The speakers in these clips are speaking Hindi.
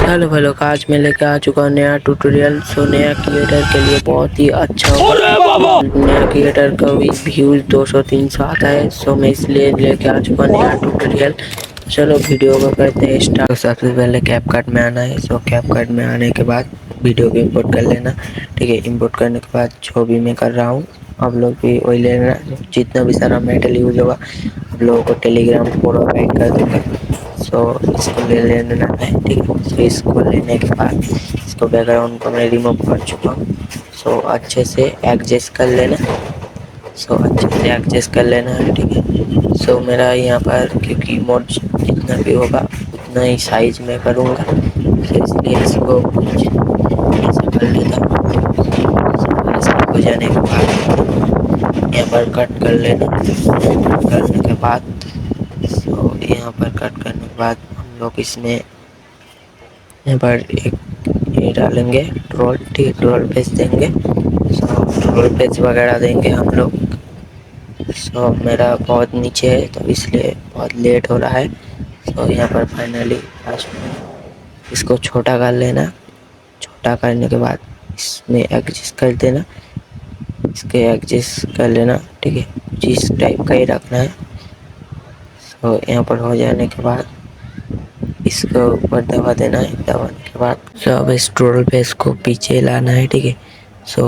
हेलो हेलो, आज मैं लेके आ चुका हूँ नया ट्यूटोरियल। सो नया क्रिएटर के लिए बहुत ही अच्छा होगा। नया क्रिएटर का व्यूज 200-300 आता है। सो मैं इसलिए लेके आ चुका हूँ नया ट्यूटोरियल। चलो वीडियो को करते हैं स्टार्ट। तो सबसे पहले कैपकट में आना है। सो कैपकट में आने के बाद वीडियो को इंपोर्ट कर लेना। ठीक है, इंपोर्ट करने के बाद जो भी मैं कर रहा हूँ आप लोग भी वही लेना। जितना भी सारा मेटल यूज होगा आप लोगों को टेलीग्राम प्रोवाइड कर दूँगा। सो इसको ले लेना है। ठीक है, सो इसको लेने के बाद इसको बैकग्राउंड को मैं रिमूव कर चुका हूँ। सो अच्छे से एडजस्ट कर लेना। है। ठीक है, सो मेरा यहाँ पर क्योंकि मोड जितना भी होगा उतना ही साइज में करूँगा, तो इसलिए इसको कुछ ऐसा कर लेता हूँ। ऐसा हो जाने के बाद यहाँ पर कट कर लेना। कट करने के बाद यहाँ पर कट करने के बाद हम लोग इसमें यहाँ पर एक ये डालेंगे ट्रोल। ठीक है, ट्रोल पेज देंगे। ट्रोल पेज वगैरह देंगे हम लोग। मेरा बहुत नीचे है तो इसलिए बहुत लेट हो रहा है। यहाँ पर फाइनली लास्ट में इसको छोटा कर लेना। छोटा करने के बाद इसमें एडजस्ट कर देना। इसके एडजस्ट कर लेना। ठीक है, जिस टाइप का ही रखना है। यहाँ पर हो जाने के बाद इसको ऊपर दबा देना है। दबाने के बाद अब इस ट्रोल पे इसको पीछे लाना है। ठीक है,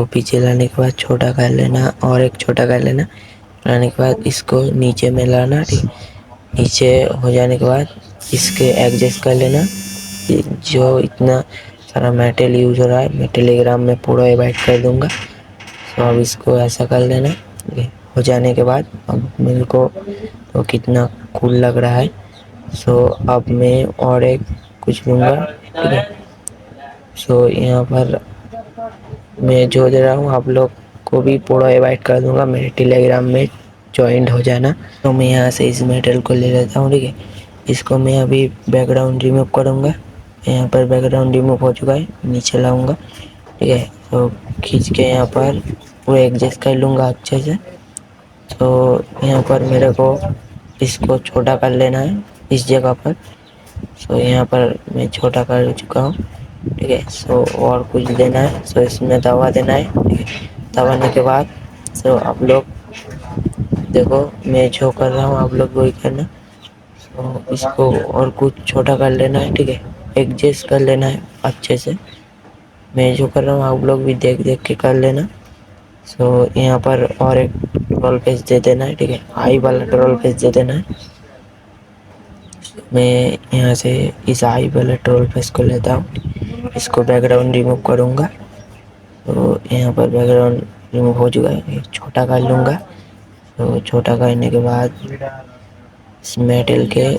पीछे लाने के बाद छोटा कर लेना और एक छोटा कर लेना। लाने के बाद इसको नीचे में लाना। ठीक, नीचे हो जाने के बाद इसके एडजस्ट कर लेना। जो इतना सारा मेटल यूज हो रहा है मैं टेलीग्राम में पूरा इनवाइट कर दूंगा। अब इसको ऐसा कर लेना। हो जाने के बाद अब मेरे को तो कितना कूल लग रहा है। अब मैं और एक कुछ लूँगा। ठीक है, यहाँ पर मैं जो दे रहा हूँ आप लोग को भी पूरा इनवाइट कर दूंगा मेरे टेलीग्राम में ज्वाइंट हो जाना। तो मैं यहाँ से इस मेटल को ले लेता हूँ। ठीक है, इसको मैं अभी बैकग्राउंड रिमूव करूँगा। यहाँ पर बैकग्राउंड रिमूव हो चुका है, नीचे लाऊंगा। ठीक है, तो खींच के यहाँ पर पूरा एडजस्ट कर लूँगा अच्छे से। यहाँ पर मेरे को इसको छोटा कर लेना है इस जगह पर। यहाँ पर मैं छोटा कर चुका हूँ। ठीक है, और कुछ देना है। इसमें दबा देना है। ठीक है, दबाने के बाद आप लोग देखो मैं जो कर रहा हूँ आप लोग वही करना। इसको और कुछ छोटा कर लेना है। ठीक है, एडजस्ट कर लेना है अच्छे से। मैं जो कर रहा हूँ आप लोग भी देख देख के कर लेना। यहाँ पर और एक ट्रोल पेज दे देना है। ठीक है, हाई वाला ट्रोल पेज दे देना है। मैं यहाँ से इस हाई वाले ट्रोल पेज को लेता हूँ। इसको बैकग्राउंड रिमूव करूँगा। यहाँ पर बैकग्राउंड रिमूव हो चुका है, छोटा कर लूँगा। छोटा करने के बाद इस मेटल के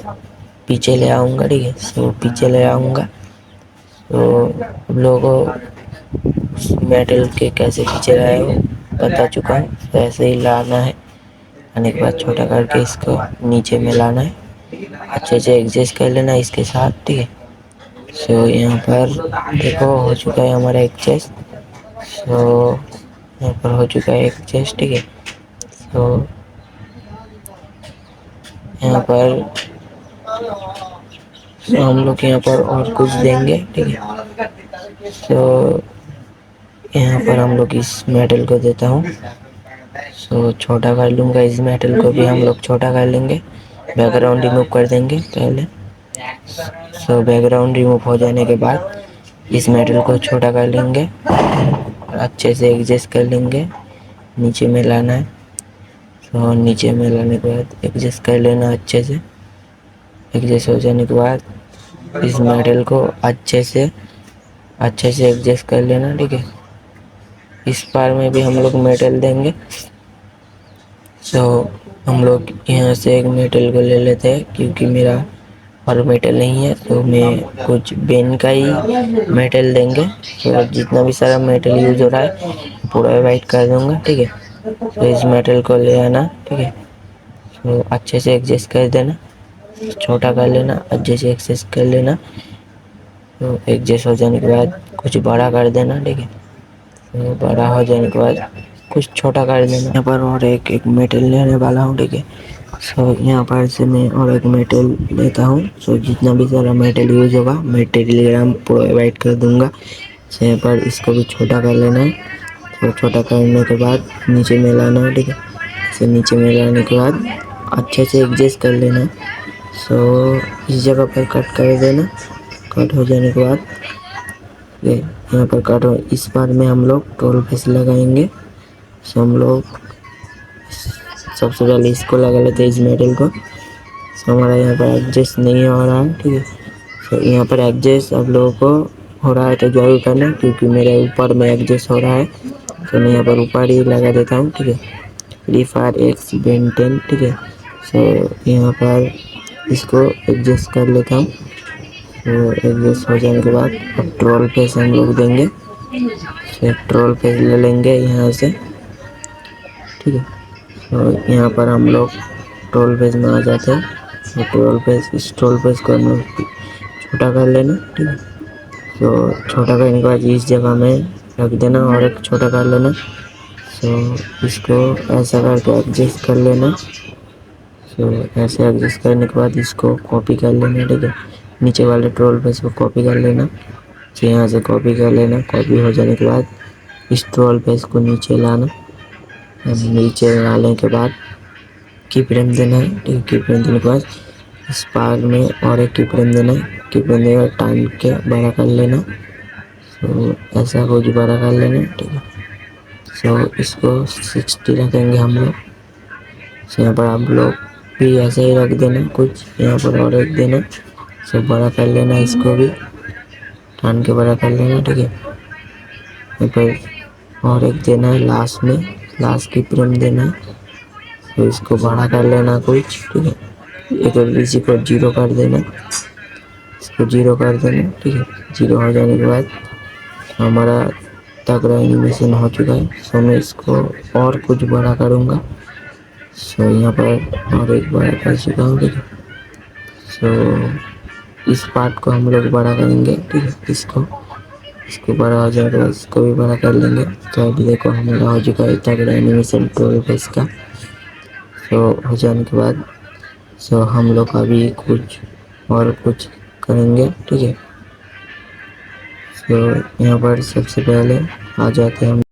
पीछे ले आऊँगा। ठीक है, पीछे ले आऊँगा। आप लोगों को मेटल के कैसे पीछे लाए हो बता चुका हूँ। ऐसे ही लाना है। आने के बाद छोटा करके इसको नीचे में लाना है। अच्छे से एडजस्ट कर लेना इसके साथ। ठीक है, यहाँ पर देखो हो चुका है हमारा एक चेस्ट। यहाँ पर हो चुका है एक चेस्ट। ठीक है, यहाँ पर हम लोग यहाँ पर और कुछ देंगे। ठीक है, यहाँ पर हम लोग इस मेटल को देता हूँ। छोटा कर लूँगा इस मेटल को भी हम लोग छोटा कर लेंगे। बैकग्राउंड रिमूव कर देंगे पहले। बैकग्राउंड रिमूव हो जाने के बाद इस मेटल को छोटा कर लेंगे और अच्छे से एडजस्ट कर लेंगे। नीचे में लाना है। नीचे में लाने के बाद एडजस्ट कर लेना अच्छे से। एडजस्ट हो जाने के बाद इस मेटल को अच्छे से एडजस्ट कर लेना। ठीक है, इस बार में भी हम लोग मेटल देंगे। हम लोग यहाँ से एक मेटल को ले लेते हैं क्योंकि मेरा और मेटल नहीं है। मैं कुछ बेन का ही मेटल देंगे। जितना भी सारा मेटल यूज हो रहा है पूरा वाइट कर दूंगा। ठीक है, इस मेटल को ले आना। ठीक है, अच्छे से एडजस्ट कर देना। छोटा कर लेना, अच्छे से एडजस्ट कर लेना। एडजस्ट हो जाने के बाद कुछ बड़ा कर देना। ठीक है, बड़ा हो जाने के बाद कुछ छोटा कर देना। यहाँ पर और एक मेटल लेने वाला हूँ। ठीक है, सो यहाँ पर से मैं और एक मेटल लेता हूँ। सो जितना भी सारा मेटल यूज होगा मैं टेलीग्राम प्रोवाइड कर दूँगा। सो यहाँ पर इसको भी छोटा कर लेना है। तो छोटा करने के बाद नीचे में लाना है, ठीक है। फिर नीचे में लाने के बाद अच्छे से एडजस्ट कर लेना। सो इस जगह पर कट कर देना। कट हो जाने के बाद ये यहाँ पर कट हो, इस बार में हम लोग टोल फेस लगाएंगे। सो हम लोग सबसे पहले इसको लगा लेते हैं, इस मेटल को। सो हमारा यहाँ पर एडजस्ट नहीं हो रहा है, ठीक है। सो यहाँ पर एडजस्ट आप लोगों को हो रहा है तो जरूर करना, क्योंकि मेरे ऊपर में एडजस्ट हो रहा है। तो मैं यहाँ पर ऊपर ही लगा देता हूँ, ठीक है। फ्री फायर एक्स बेन 10, ठीक है। सो यहाँ पर इसको एडजस्ट कर लेता हूँ। तो एडजस्ट हो जाने के बाद अब ट्रोल फेस हम लोग देंगे। फिर ट्रोल फेस ले लेंगे यहाँ से, ठीक है। तो यहाँ पर हम लोग ट्रोल फेस में आ जाते हैं। तो ट्रोल फेस, इस ट्रोल फेस को हम लोग छोटा कर लेना, ठीक है। तो छोटा करने के बाद इस जगह में रख देना और एक छोटा कर लेना। सो इसको ऐसा करके एडजस्ट कर लेना। सो ऐसे एडजस्ट करने के बाद इसको कॉपी कर लेना, ठीक है। नीचे वाले ट्रोल फेस को कॉपी कर लेना। तो यहाँ से कॉपी कर लेना। कॉपी हो जाने के बाद इस ट्रोल फेस को नीचे लाना। नीचे लाने के बाद की फ्रेम देना है, ठीक है। की फ्रेम देने के बाद इस पार्ट में और एक की फ्रेम देना है। की फ्रेम देकर टाइम के बड़ा कर लेना। तो ऐसा कुछ बड़ा कर लेना, ठीक है। सो इसको 60 रखेंगे हम लोग। सो यहाँ पर आप लोग भी ऐसे ही रख देना कुछ, यहाँ पर और एक देना। सो बड़ा कर लेना, इसको भी टान के बड़ा कर लेना, ठीक है। यहाँ पर और एक देना है लास्ट में, लास्ट की फ्रेम देना है। तो इसको बड़ा कर लेना कुछ, ठीक है। एक इसी को 0 कर देना, इसको 0 कर देना, ठीक है। 0 हो जाने के बाद हमारा तगड़ा एनिमेशन हो चुका है। सो मैं इसको और कुछ बड़ा करूँगा। सो यहाँ पर और एक बड़ा कर चुका हूँ, ठीक है। सो इस पार्ट को हम लोग बड़ा करेंगे, ठीक है। इसको बड़ा हो जाएगा, इसको भी बड़ा कर लेंगे। तो अभी देखो हमारा हो चुका है तगड़ा एनिमेशन ट्रोल फेस का। सो हो जाने के बाद सो हम लोग अभी कुछ और कुछ करेंगे, ठीक है। सो यहाँ पर सबसे पहले आ जाते हैं हम